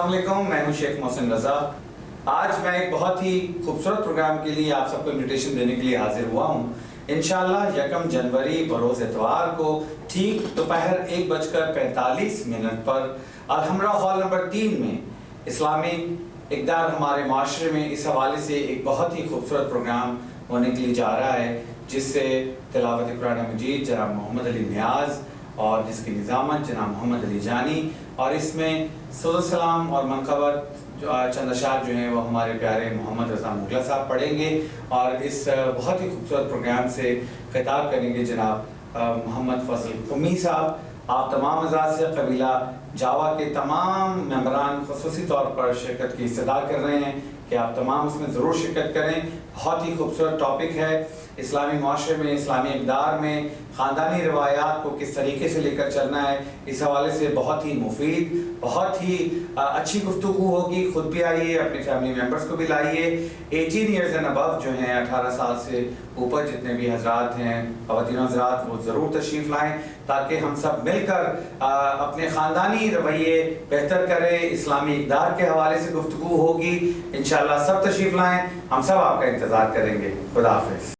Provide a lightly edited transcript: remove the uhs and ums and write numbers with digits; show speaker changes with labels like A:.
A: अस्सलाम वालेकुम, मैं हूं शेख मोहसिन रज़ा। आज मैं एक बहुत ही खूबसूरत प्रोग्राम के लिए आप सबको इन्विटेशन देने के लिए हाजिर हुआ हूं। इंशाअल्लाह 1 जनवरी बरोज़ इतवार को ठीक दोपहर 1:45 पर अलहमरा हॉल नंबर 3 में इस्लामिक इक़दार हमारे माशरे में इस हवाले से एक बहुत ही खूबसूरत प्रोग्राम होने के लिए जा रहा है, जिससे तिलावत कुरान मजीद जनाब मोहम्मद अली नियाज़ और जिसकी निज़ामत जनाब मोहम्मद अली जानी, और इसमें सलाम और मनक़बत जो चंद अशार जो हैं वो हमारे प्यारे मोहम्मद रज़ा मुग़ल साहब पढ़ेंगे। और इस बहुत ही खूबसूरत प्रोग्राम से खिताब करेंगे जनाब मोहम्मद फ़ज़ल कुमी साहब। आप तमाम हज़रात से कबीला जावा के तमाम मेंबरान ख़ुसूसी तौर पर शिरकत की इस्तदा कर रहे हैं कि आप तमाम उसमें ज़रूर शिरकत करें। बहुत ही खूबसूरत टॉपिक है, इस्लामी माशरे में, इस्लामी इक़दार में ख़ानदानी रवायात को किस तरीके से लेकर चलना है, इस हवाले से बहुत ही मुफीद, बहुत ही अच्छी गुफ्तगू होगी। ख़ुद भी आइए, अपने फैमिली मेम्बर्स को भी लाइए। 18 ईयर्स एंड अबव जो हैं, 18 साल से ऊपर जितने भी हज़रात हैं, ख़वातीन हज़रात, वो ज़रूर तशरीफ़ लाएँ ताकि हम सब मिलकर अपने ख़ानदानी रवैये बेहतर करें। इस्लामी इक़दार के हवाले से गुफ्तगू होगी इंशाअल्लाह। सब तशरीफ़ लाएँ, हम सब आपका इंतज़ार करेंगे। खुदा हाफ़िज़।